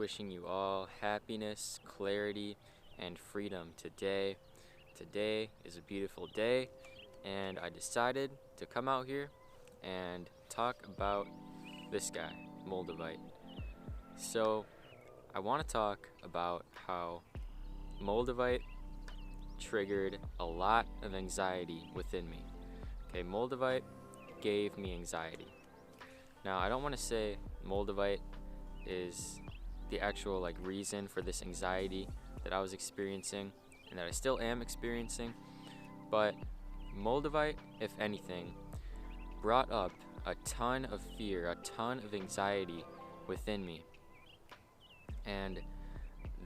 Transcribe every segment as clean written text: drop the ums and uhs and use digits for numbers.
wishing you all happiness, clarity, and freedom today. Today is a beautiful day, and I decided to come out here and talk about this guy, Moldavite. So, I want to talk about how Moldavite triggered a lot of anxiety within me. Okay, Moldavite gave me anxiety. Now, I don't want to say Moldavite is the actual reason for this anxiety that I was experiencing and that I still am experiencing, but Moldavite, if anything, brought up a ton of fear, a ton of anxiety within me. And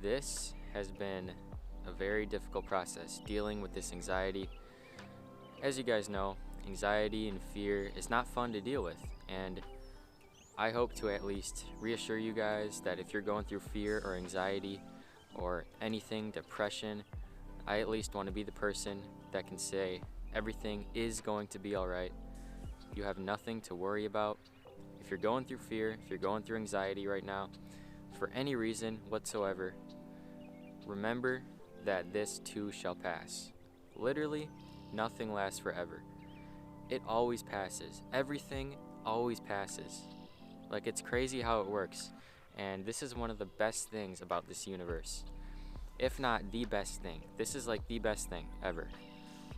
this has been a very difficult process, dealing with this anxiety. As you guys know, anxiety and fear is not fun to deal with, and I hope to at least reassure you guys that if you're going through fear or anxiety or anything, depression, I at least want to be the person that can say everything is going to be alright. You have nothing to worry about. If you're going through fear, if you're going through anxiety right now, for any reason whatsoever, remember that this too shall pass. Literally, nothing lasts forever. It always passes. Everything always passes. It's crazy how it works, and this is one of the best things about this universe. If not the best thing, this is the best thing ever.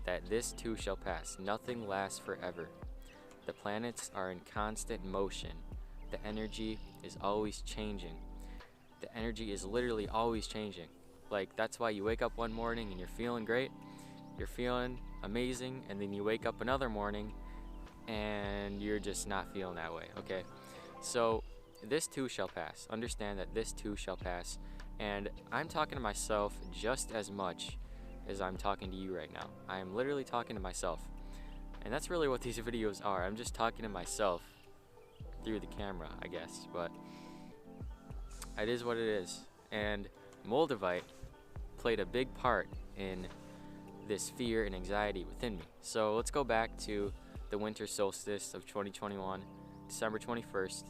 That this too shall pass. Nothing lasts forever. The planets are in constant motion. The energy is always changing. The energy is literally always changing. That's why you wake up one morning and you're feeling great, you're feeling amazing, and then you wake up another morning and you're just not feeling that way, okay? So this too shall pass. Understand that this too shall pass. And I'm talking to myself just as much as I'm talking to you right now. I am literally talking to myself. And that's really what these videos are. I'm just talking to myself through the camera, I guess. But it is what it is. And Moldavite played a big part in this fear and anxiety within me. So let's go back to the winter solstice of 2021. December 21st.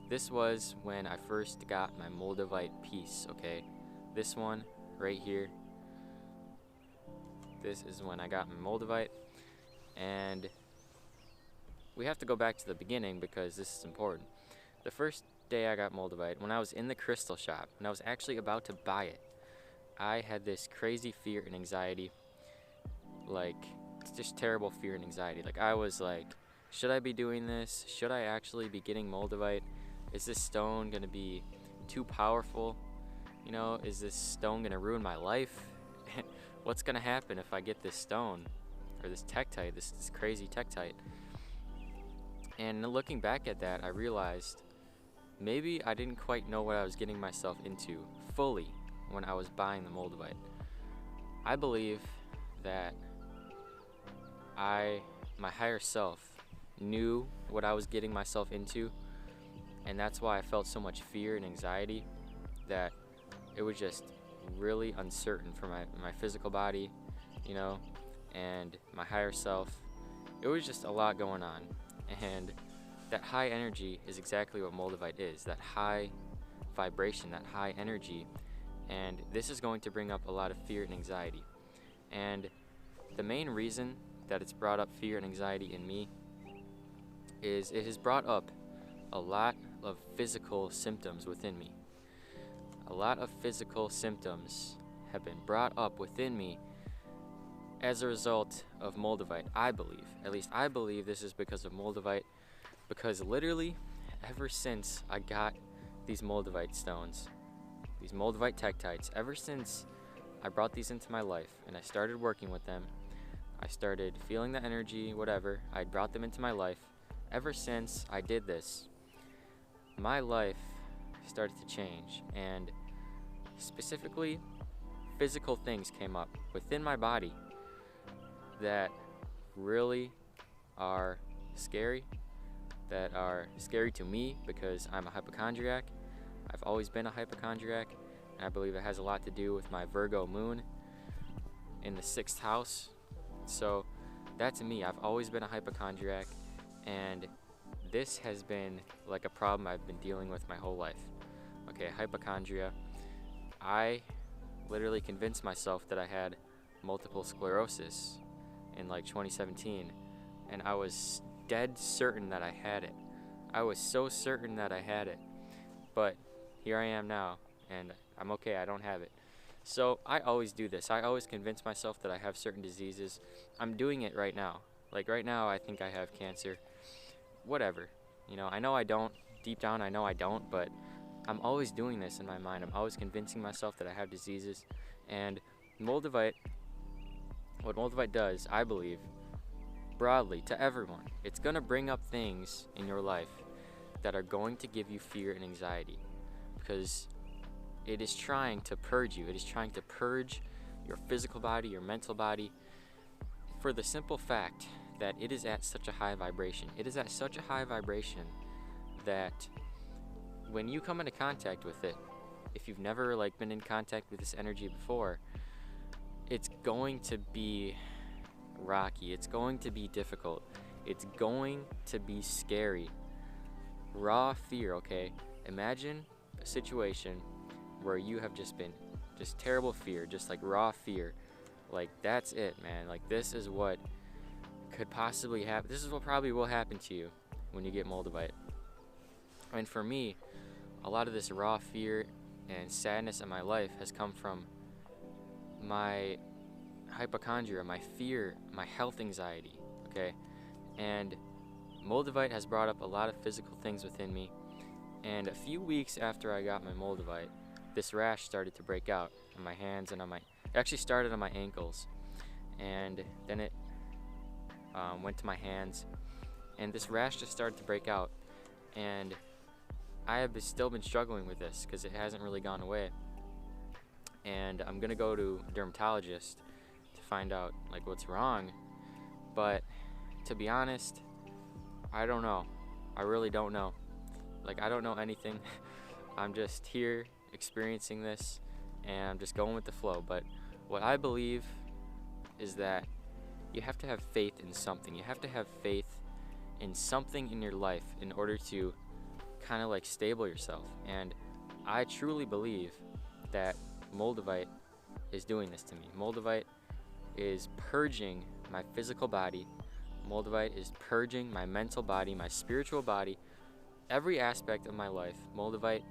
This was when I first got my Moldavite piece, okay? This one right here. This is when I got my Moldavite. And we have to go back to the beginning because this is important. The first day I got Moldavite, when I was in the crystal shop, when I was actually about to buy it, I had this crazy fear and anxiety. It's just terrible fear and anxiety. I was should I be doing this? Should I actually be getting Moldavite? Is this stone going to be too powerful? Is this stone going to ruin my life? What's going to happen if I get this stone? Or this tektite, this crazy tektite? And looking back at that, I realized maybe I didn't quite know what I was getting myself into fully when I was buying the Moldavite. I believe that my higher self knew what I was getting myself into, and that's why I felt so much fear and anxiety, that it was just really uncertain for my physical body, and my higher self. It was just a lot going on, and that high energy is exactly what Moldavite is, that high vibration, that high energy, and this is going to bring up a lot of fear and anxiety. And the main reason that it's brought up fear and anxiety in me is it has brought up a lot of physical symptoms within me. A lot of physical symptoms have been brought up within me as a result of Moldavite, I believe. At least I believe this is because of Moldavite, because literally ever since I got these Moldavite stones, these Moldavite tektites, ever since I brought these into my life and I started working with them, I started feeling the energy, whatever, I brought them into my life. Ever since I did this, my life started to change, and specifically physical things came up within my body that really are scary, that are scary to me because I'm a hypochondriac. I've always been a hypochondriac, and I believe it has a lot to do with my Virgo moon in the 6th house. So that's me. I've always been a hypochondriac, and this has been a problem I've been dealing with my whole life. Okay, hypochondria. I literally convinced myself that I had multiple sclerosis in like 2017, and I was dead certain that I had it. I was so certain that I had it, but here I am now, and I'm okay, I don't have it. So I always do this. I always convince myself that I have certain diseases. I'm doing it right now. Like right now, I think I have cancer. Whatever. You know, I know I don't. Deep down, I know I don't, but I'm always doing this in my mind. I'm always convincing myself that I have diseases. And Moldavite, what Moldavite does, I believe, broadly to everyone, it's going to bring up things in your life that are going to give you fear and anxiety, because it is trying to purge you. It is trying to purge your physical body, your mental body, for the simple fact that it is at such a high vibration. It is at such a high vibration that when you come into contact with it, if you've never like been in contact with this energy before, it's going to be rocky. It's going to be difficult. It's going to be scary. Raw fear, okay? Imagine a situation where you have just been just terrible fear, just like raw fear. Like that's it, man. Like this is what could possibly happen. This is what probably will happen to you when you get Moldavite. And for me, a lot of this raw fear and sadness in my life has come from my hypochondria, my fear, my health anxiety, okay? And Moldavite has brought up a lot of physical things within me. And a few weeks after I got my Moldavite, this rash started to break out on my hands and on my, it actually started on my ankles. And then it went to my hands. And this rash just started to break out. And I have still been struggling with this because it hasn't really gone away. And I'm gonna go to a dermatologist to find out like what's wrong. But to be honest, I don't know. I really don't know. Like I don't know anything. I'm just here experiencing this and I'm just going with the flow. But what I believe is that you have to have faith in something. You have to have faith in something in your life in order to kind of like stable yourself. And I truly believe that Moldavite is doing this to me. Moldavite is purging my physical body. Moldavite is purging my mental body, my spiritual body, every aspect of my life. Moldavite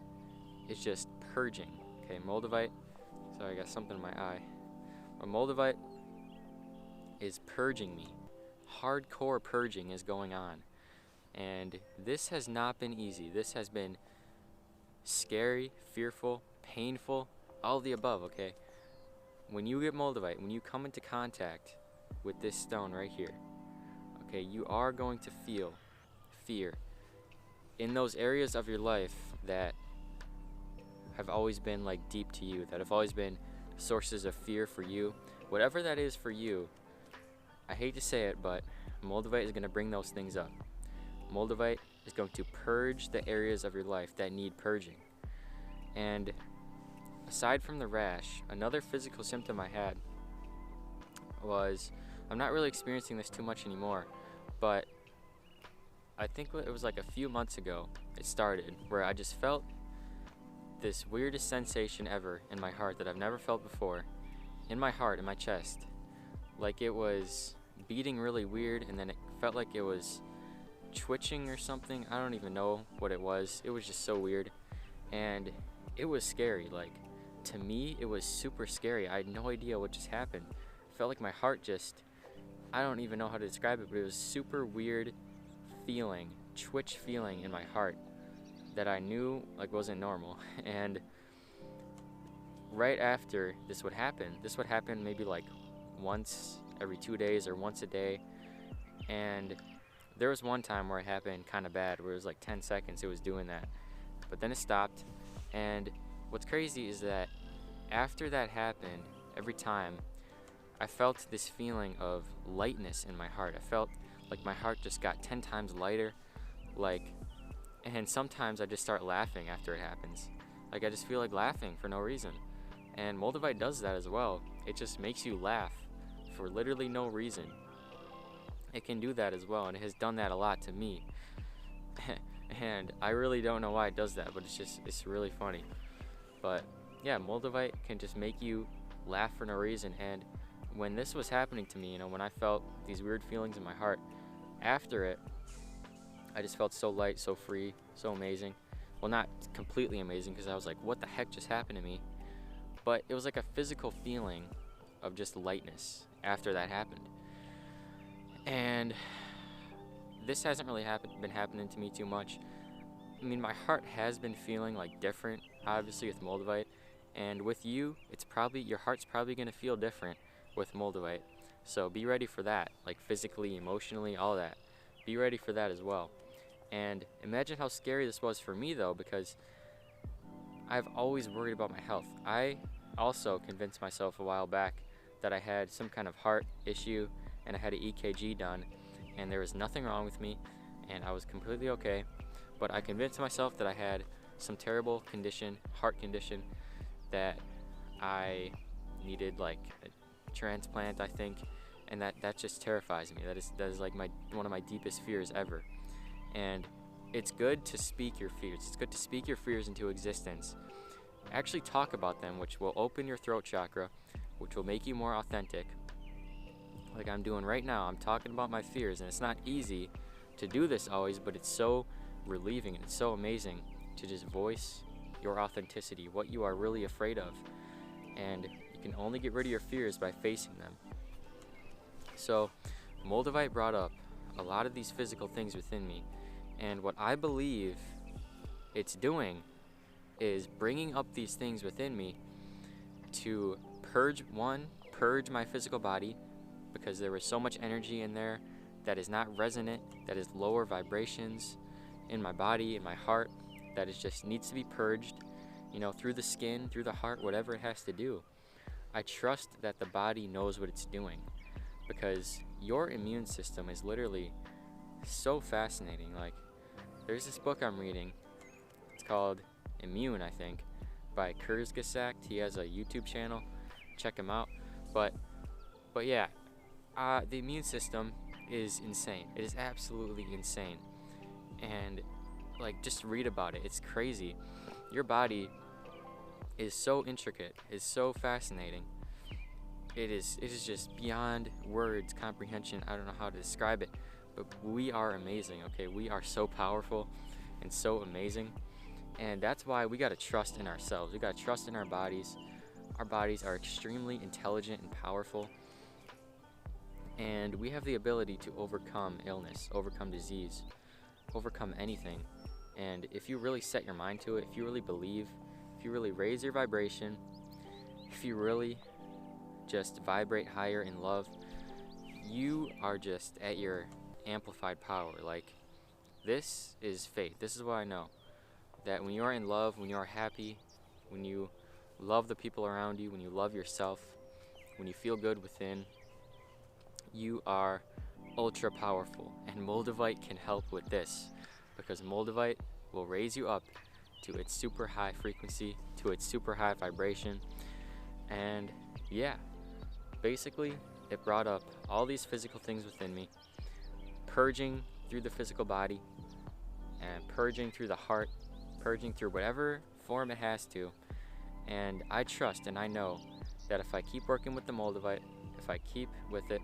is just purging. Okay, Moldavite, sorry, I got something in my eye. But Moldavite is purging me. Hardcore purging is going on. And this has not been easy. This has been scary, fearful, painful, all of the above, okay? When you get Moldavite, when you come into contact with this stone right here, okay, you are going to feel fear in those areas of your life that have always been like deep to you, that have always been sources of fear for you. Whatever that is for you, I hate to say it, but Moldavite is going to bring those things up. Moldavite is going to purge the areas of your life that need purging. And aside from the rash, another physical symptom I had was, I'm not really experiencing this too much anymore, but I think it was like a few months ago it started, where I just felt this weirdest sensation ever in my heart that I've never felt before. In my heart, in my chest. Like it was beating really weird, and then it felt like it was twitching or something. I don't even know what it was. It was just so weird. And it was scary. Like, to me, it was super scary. I had no idea what just happened. It felt like my heart just, I don't even know how to describe it, but it was super weird feeling, twitch feeling in my heart that I knew like wasn't normal. And right after this would happen maybe like once every 2 days or once a day. And there was one time where it happened kind of bad, where it was like 10 seconds it was doing that, but then it stopped. And what's crazy is that after that happened, every time I felt this feeling of lightness in my heart. I felt like my heart just got 10 times lighter, like, and sometimes I just start laughing after it happens. Like I just feel like laughing for no reason. And Moldavite does that as well. It just makes you laugh for literally no reason. It can do that as well, and it has done that a lot to me. And I really don't know why it does that, but it's really funny. But yeah, Moldavite can just make you laugh for no reason. And when this was happening to me, when I felt these weird feelings in my heart, after it, I just felt so light, so free, so amazing. Well, not completely amazing, because I was like, what the heck just happened to me? But it was like a physical feeling of just lightness after that happened. And this hasn't really been happening to me too much. I mean, my heart has been feeling like different, obviously, with Moldavite. And with you, your heart's probably going to feel different with Moldavite. So be ready for that, like physically, emotionally, all that. Be ready for that as well. And imagine how scary this was for me, though, because I've always worried about my health. I also convinced myself a while back that I had some kind of heart issue, and I had an EKG done, and there was nothing wrong with me, and I was completely okay. But I convinced myself that I had some terrible condition, heart condition, that I needed like a transplant, I think, and that just terrifies me. That is like one of my deepest fears ever. And it's good to speak your fears. It's good to speak your fears into existence. Actually talk about them, which will open your throat chakra, which will make you more authentic. Like I'm doing right now, I'm talking about my fears, and it's not easy to do this always, but it's so relieving and it's so amazing to just voice your authenticity, what you are really afraid of. And you can only get rid of your fears by facing them. So Moldavite brought up a lot of these physical things within me, and what I believe it's doing is bringing up these things within me to purge my physical body, because there was so much energy in there that is not resonant, that is lower vibrations in my body, in my heart, that just needs to be purged, through the skin, through the heart, whatever it has to do. I trust that the body knows what it's doing, because your immune system is literally so fascinating. Like, there's this book I'm reading. It's called Immune, I think, by Kurzgesagt. He has a YouTube channel. Check him out. But yeah, the immune system is insane. It is absolutely insane. And like, just read about it. It's crazy. Your body is so intricate, is so fascinating. It is just beyond words, comprehension. I don't know how to describe it, but we are amazing, okay? We are so powerful and so amazing. And that's why we got to trust in ourselves. We got to trust in our bodies. Our bodies are extremely intelligent and powerful. And we have the ability to overcome illness, overcome disease, overcome anything. And if you really set your mind to it, if you really believe, if you really raise your vibration, if you really just vibrate higher in love, you are just at your amplified power. Like, this is faith. This is what I know. That when you are in love, when you are happy, when you love the people around you, when you love yourself, when you feel good within, you are ultra powerful. And Moldavite can help with this, because Moldavite will raise you up to its super high frequency, to its super high vibration. And yeah, basically it brought up all these physical things within me, purging through the physical body and purging through the heart, purging through whatever form it has to. And I trust and I know that if I keep working with the Moldavite, if I keep with it,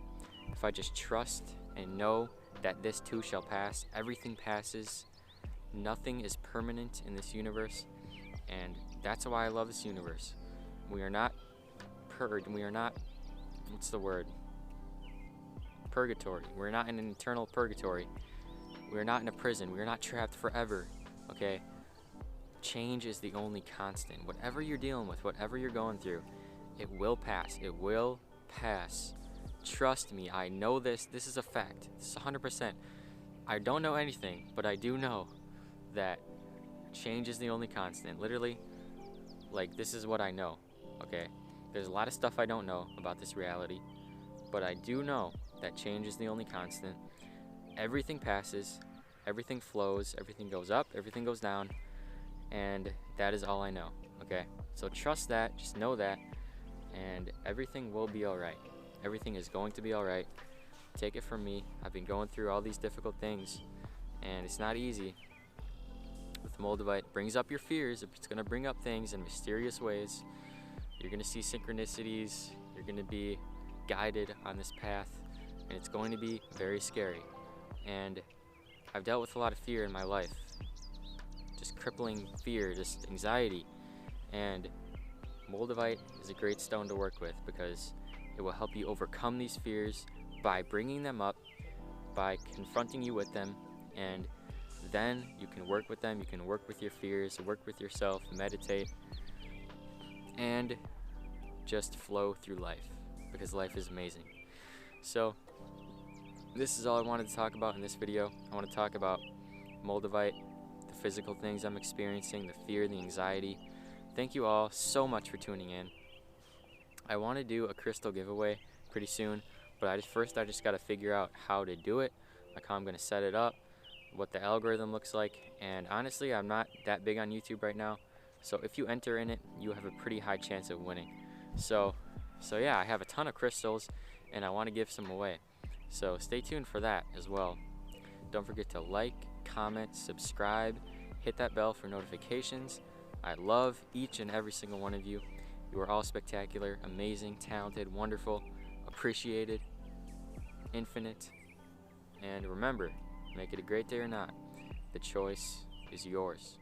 if I just trust and know that this too shall pass, everything passes, nothing is permanent in this universe. And that's why I love this universe. We are not purged, we are not, what's the word? Purgatory. We're not in an eternal purgatory. We're not in a prison. We're not trapped forever, okay? Change is the only constant. Whatever you're dealing with, whatever you're going through, it will pass. It will pass. Trust me, I know this. This is a fact. This is 100%. I don't know anything, but I do know that change is the only constant. Literally, like, this is what I know, okay? There's a lot of stuff I don't know about this reality, but I do know that change is the only constant. Everything passes, everything flows, everything goes up, everything goes down, and that is all I know, okay? So trust that, just know that, and everything will be alright. Everything is going to be alright. Take it from me. I've been going through all these difficult things, and it's not easy, with Moldavite brings up your fears. It's going to bring up things in mysterious ways. You're going to see synchronicities. You're going to be guided on this path, and it's going to be very scary. And I've dealt with a lot of fear in my life, just crippling fear, just anxiety, and Moldavite is a great stone to work with because it will help you overcome these fears by bringing them up, by confronting you with them, and then you can work with them. You can work with your fears, work with yourself, meditate, and just flow through life, because life is amazing. So this is all I wanted to talk about in this video. I want to talk about Moldavite, the physical things I'm experiencing, the fear, the anxiety. Thank you all so much for tuning in. I want to do a crystal giveaway pretty soon, but I just got to figure out how to do it, like how I'm going to set it up, what the algorithm looks like, and honestly, I'm not that big on YouTube right now, so if you enter in it, you have a pretty high chance of winning. So yeah, I have a ton of crystals, and I want to give some away, so stay tuned for that as well. Don't forget to like, comment, subscribe, hit that bell for notifications. I love each and every single one of you. You are all spectacular, amazing, talented, wonderful, appreciated, infinite, and remember, make it a great day or not, the choice is yours.